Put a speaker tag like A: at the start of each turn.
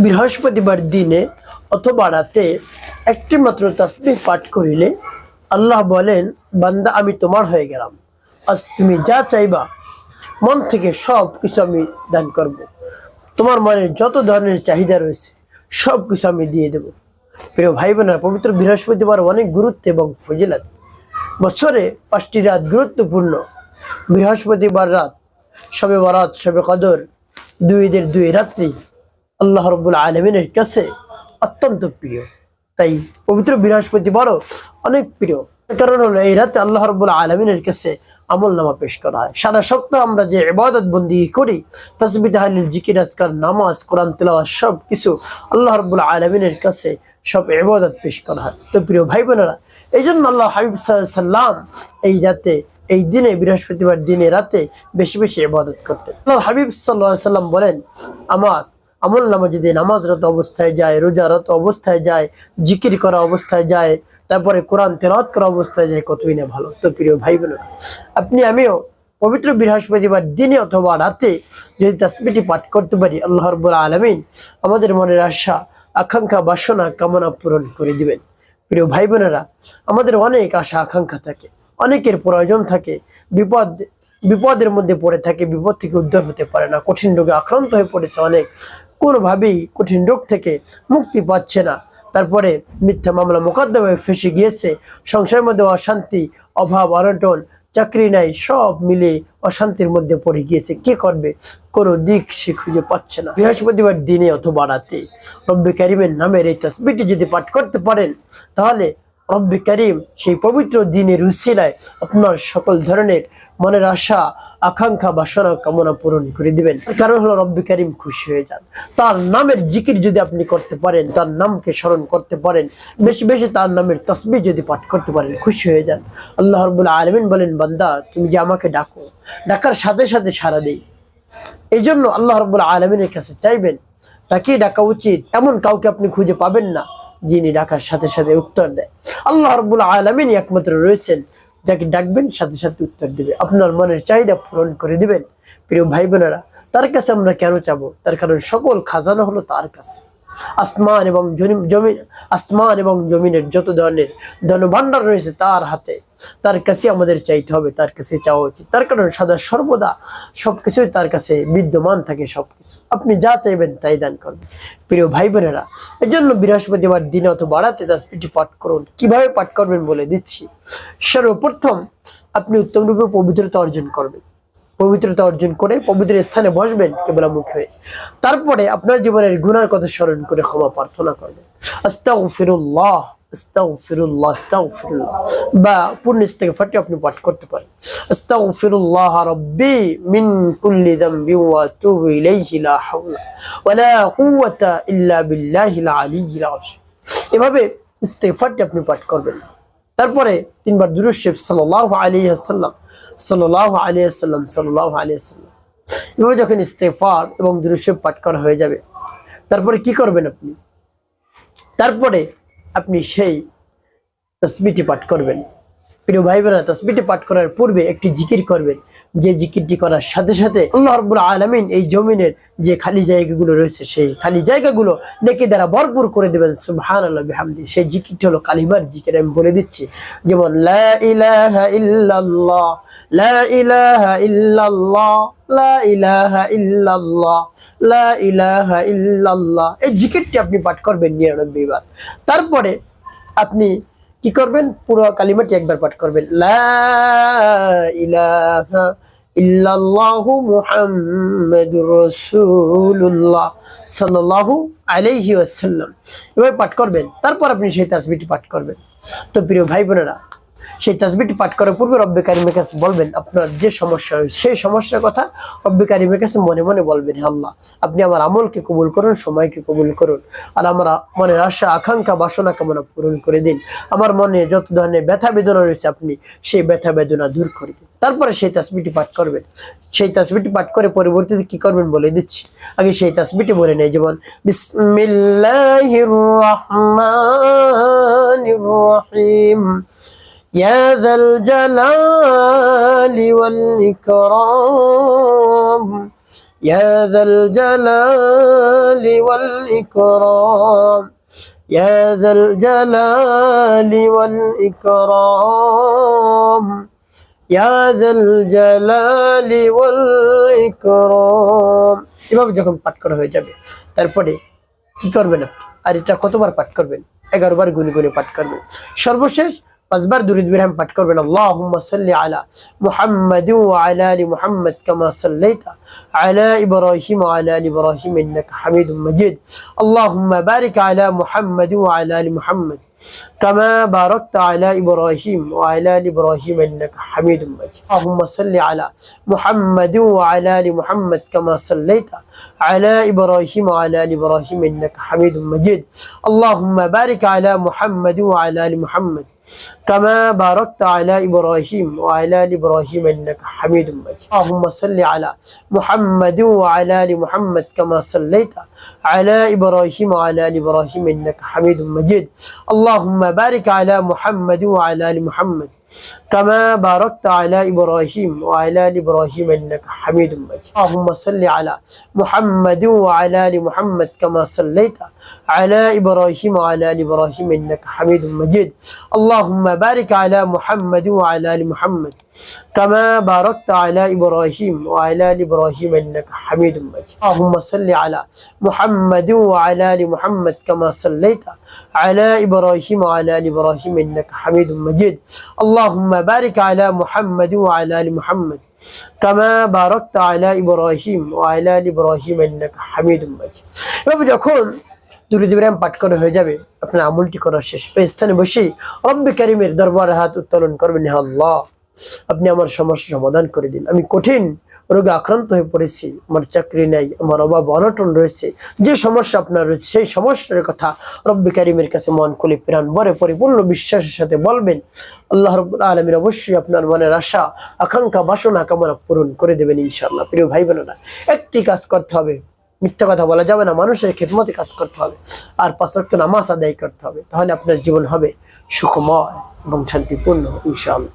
A: বৃহস্পতিবার দিনে অথবা রাতে একটি মাত্র তাসবিহ পাঠ করিলে আল্লাহ বলেন, বান্দা আমি তোমার হয়ে গেলাম, আজ তুমি যা চাইবা মন থেকে সব কিছু আমি দান করব। তোমার মনের যত ধরনের চাহিদা রয়েছে সব কিছু আমি দিয়ে দেব। প্রিয় ভাই বোনেরা, পবিত্র বৃহস্পতিবার অনেক গুরুত্ব এবং ফজিলত। বছরে 5টি রাত গুরুত্বপূর্ণ। বৃহস্পতিবার রাত, শবে বরাত, শবে কদর, দুই ঈদের দুই রাত্রি আল্লাহ রাব্বুল আলামিনের কাছে অত্যন্ত প্রিয়। তাই পবিত্র বৃহস্পতিবারও অনেক প্রিয়। কারণ হলো এই রাতে আল্লাহ রাব্বুল আলামিনের কাছে আমল নামা পেশ করা হয়। সারা সপ্তাহ আমরা যে ইবাদত বন্দি করি, তাসবিহ, তাহলিল, জিকির, আজকার, নামাজ, কোরআন তেলাওয়াত, সব কিছু আল্লাহ রাব্বুল আলামিনের কাছে সব ইবাদত পেশ করা হয়। তো প্রিয় ভাই বোনেরা, এই জন্য আল্লাহ হাবিব সাল্লাল্লাহু আলাইহি সাল্লাম এই রাতে, এই দিনে, বৃহস্পতিবার দিনে রাতে বেশি বেশি ইবাদত করতেন। আল্লাহ হাবিব সাল্লাল্লাহু আলাইহি সাল্লাম বলেন, আমার আমল নামা যদি নামাজরত অবস্থায় যায়, রোজারত অবস্থায় যায়, জিকির করা অবস্থায় যায়, তারপরে কোরআন তেলাওয়াত করা অবস্থায় যায়, কতই না ভালো। তো প্রিয় ভাই বোনেরা, আপনি আমিও পবিত্র বৃহস্পতিবার দিনে অথবা রাতে যদি তাসবিহটি পাঠ করতে পারি, আল্লাহ রাব্বুল আলামিন আমাদের মনের আশা, আকাঙ্ক্ষা, বাসনা, কামনা পূরণ করে দিবেন। প্রিয় ভাই বোনেরা, আমাদের অনেক আশা আকাঙ্ক্ষা থাকে, অনেকের প্রয়োজন থাকে, বিপদের মধ্যে পড়ে থাকে, বিপদ থেকে উদ্ধার হতে পারে না, কঠিন রোগে আক্রান্ত হয়ে পড়েছে অনেক, কোনোভাবেই কঠিন রোগ থেকে মুক্তি পাচ্ছে না, তারপরে মিথ্যা মামলা মোকদ্দমায় ফেসে গিয়েছে, সংসারের মধ্যে অশান্তি, অভাব, অনটন, চাকরি নাই, সব মিলে অশান্তির মধ্যে পড়ে গিয়েছে। কি করবে, কোনো দিক সে খুঁজে পাচ্ছে না। বৃহস্পতিবার দিনে অথবা রাতে রব্বে কারিমের নামের এই তাসবিহটি যদি পাঠ করতে পারেন, তাহলে রব্বে কারিম সেই পবিত্র দিনের উসিলায় আপনার সকল ধরনের মনের আশা, আকাঙ্ক্ষা, বাসনা, কামনা পূরণ করে দিবেন। কারণ হলো রব্বে কারিম খুশি হয়ে যান। তার নামের জিকির যদি আপনি করতে পারেন, তার নামকে স্মরণ করতে পারেন, বেশি বেশি তার নামের তাসবিহ যদি পাঠ করতে পারেন, খুশি হয়ে যান। আল্লাহ রাব্বুল আলামিন বলেন, বান্দা তুমি যে আমাকে ডাকো, ডাকার সাথে সাথে সাড়া দেই। এই জন্য আল্লাহ রাব্বুল আলামিনের কাছে চাইবেন, তাকে ডাকা উচিত। এমন কাউকে আপনি খুঁজে পাবেন না যিনি ডাকার সাথে সাথে উত্তর দেয়। আল্লাহ রাব্বুল আলামিন একমাত্র রয়েছেন যাকে ডাকবেন সাথে সাথে উত্তর দিবে, আপনার মনের চাহিদা পূরণ করে দিবেন। প্রিয় ভাই বোনেরা, তার কাছে আমরা কেন চাবো? তার কারণ সকল খাজানা হলো তার কাছে। আসমান এবং জমিনের যত ধরনের ধনভাণ্ডার রয়েছে তার হাতে, তার কাছে আমাদের চাইতে হবে, তার কাছে চাওয়া উচিত। তার কারণ সদা সর্বদা সবকিছুই তার কাছে বিদ্যমান থাকে, সবকিছু আপনি যা চাইবেন তাই দান করবেন। প্রিয় ভাই বোনেরা, এই জন্য বৃহস্পতিবার দিনে অথবা রাতে তাসবিহটি পাঠ করুন। কিভাবে পাঠ করবেন বলে দিচ্ছি। সর্বপ্রথম আপনি উত্তম রূপে পবিত্রতা অর্জন করবেন। পবিত্রতা অর্জন করে পবিত্র স্থানে বসবেন কেবলামুখ হয়ে। তারপরে আপনার জীবনের গুনার কথা স্মরণ করে ক্ষমা প্রার্থনা করবেন। আস্তাগফিরুল্লাহ, আস্তাগফিরুল্লাহ, আস্তাগফিরুল্লাহ, বা পূর্ণ ইস্তিগফারটি আপনি পাঠ করতে পারেন। আস্তাগফিরুল্লাহ রাব্বি মিন কুল্লি যামবি ওয়া আতুবু ইলাইহি লা হাওলা ওয়া লা কুওয়াতা ইল্লা বিল্লাহিল আলিয়্যিল আযীম। এভাবে ইস্তিগফারটি আপনি পাঠ করবেন। তারপরে 3 বার দুরূদ শরীফ সাল্লাল্লাহু আলাইহি ওয়াসাল্লাম, সাল্লাল্লাহু আলাইহি ওয়াসাল্লাম, সাল্লাল্লাহু আলাইহি ওয়াসাল্লাম। এভাবে যখন ইস্তিগফার এবং দুরূদ শরীফ পাঠ করা হয়ে যাবে, তারপরে কি করবেন আপনি? তারপরে আপনি সেই তাসবিহটি পাঠ করবেন। প্রিয় ভাই বোনেরা, তাসবিহটি পাঠ করার পূর্বে একটি জিকির করবেন, যে জিকিরটি করার সাথে সাথে আল্লাহ রাব্বুল আলামিন এই জমিনের যে খালি জায়গাগুলো রয়েছে সেই খালি জায়গাগুলো নেকি দ্বারা ভরপুর করে দেবেন। সুবহানাল্লাহ বিহামদি। সেই জিকিরটি হলো কালিমার জিকির। আমি বলে দিচ্ছি, যেমন লা ইলাহা ইল্লাল্লাহ, লা ইলাহা ইল্লাল্লাহ, লা ইলাহা ইল্লাল্লাহ, লা ইলাহা ইল্লাল্লাহ। এই জিকিরটি আপনি পাঠ করবেন 99 বার। তারপরে আপনি কি করবেন? পুরো কালিমাটি একবার পাঠ করবেন, লা ইলাহা ইল্লাল্লাহু মুহাম্মাদুর রাসূলুল্লাহ সাল্লাল্লাহু আলাইহি ওয়াসাল্লাম। এভাবে পাঠ করবেন। তারপর আপনি সেই তাসবিহটি পাঠ করবেন। তো প্রিয় ভাই বোনেরা, সেই তাসবিহটি পাঠ করার পূর্বে রব্বে কারিমের কাছে বলবেন আপনার যে সমস্যা রয়েছে, সেই সমস্যার কথা রব্বে কারিমের কাছে মনে মনে বলবেন, হে আল্লাহ, আপনি আমার আমলকে কবুল করুন, সময়কে কবুল করুন, আর আমার মনের আশা, আকাঙ্ক্ষা, বাসনা কামনা পূরণ করে দিন। আমার মনে যত ধরনের ব্যথা বেদনা রয়েছে আপনি সেই ব্যথা বেদনা দূর করে দিন। তারপরে সেই তাসবিহটি পাঠ করবেন। সেই তাসবিহটি পাঠ করে পরবর্তীতে কি করবেন বলে দিচ্ছি। আগে সেই তাসবিহটি বলে নেই, যেমন বিসমিল্লাহির রহমানির রহিম, يا ذا الجلال والإكرام يا ذا الجلال والإكرام يا ذا الجلال والإكرام يا ذا الجلال والإكرام এভাবে যখন পাঠ করা হয়ে যাবে তারপরে কি করবেন আর এটা কতবার পাঠ করবেন 11 বার গুনে গুনে পাঠ করবেন সর্বশেষ 5 বার দুরূদ বিরাম পাঠ করবেন আল্লাহুম্মা সাল্লি আলা মুহাম্মাদ ওয়া আলা আলি মুহাম্মাদ কামা সাল্লাইতা আলা ইব্রাহিম ওয়া আলা আলি ইব্রাহিম ইন্নাকা হামিদুম মাজিদ আল্লাহুম্মা বারিক আলা মুহাম্মাদ ওয়া আলা আলি মুহাম্মাদ كما باركت على إبراهيم وعلى آل إبراهيم إنك حميد مجيد اللهم صل على محمد وعلى آل محمد كما صليت على إبراهيم وعلى آل إبراهيم إنك حميد مجيد اللهم بارك على محمد وعلى آل محمد كما باركت على إبراهيم وعلى آل إبراهيم إنك حميد مجيد اللهم صل على محمد وعلى آل محمد كما صليت على إبراهيم وعلى آل إبراهيم إنك حميد مجيد اللهم بارك على محمد وعلى آل محمد كما باركت على إبراهيم وعلى آل إبراهيم إنك حميد مجيد اللهم صل على محمد وعلى آل محمد كما صليت على إبراهيم وعلى آل إبراهيم إنك حميد مجيد اللهم بارك على محمد وعلى آل محمد كما باركت على إبراهيم وعلى آل إبراهيم إنك حميد مجيد اللهم صل على محمد وعلى آل محمد كما صليت على إبراهيم وعلى آل إبراهيم إنك حميد مجيد اللهم بارك على محمد وعلى آل محمد كما باركت على إبراهيم وعلى آل إبراهيم إنك حميد مجيد এভাবে যখন দুরূদ ইব্রাহিম পাঠ করা হয়ে যাবে আপনার আমলটি করা শেষ ওই স্থানে বসে রব্বে কারীমের দরবারে হাত উত্তোলন করবেন হে আল্লাহ আপনি আমার সমস্যা সমাধান করে দিন আমি কঠিন রোগে আক্রান্ত হয়ে পড়েছি আমার চাকরি নাই আমার অভাব অনটন রয়েছে যে সমস্যা আপনার রয়েছে সেই সমস্যার কথা রব্বে কারীমের কাছে মন খুলে প্রাণ ভরে পরিপূর্ণ বিশ্বাসের সাথে বলবেন আল্লাহ রাব্বুল আলামিন অবশ্যই আপনার মনের আশা আকাঙ্ক্ষা বাসনা কামনা পূরণ করে দেবেন ইনশাআল্লাহ প্রিয় ভাই বোনেরা একটি কাজ করতে হবে মিথ্যা কথা বলা যাবে না মানুষের খেদমতে কাজ করতে হবে আর 5 ওয়াক্ত নামাজ আদায় করতে হবে তাহলে আপনার জীবন হবে সুখময় এবং শান্তিপূর্ণ ইনশাআল্লাহ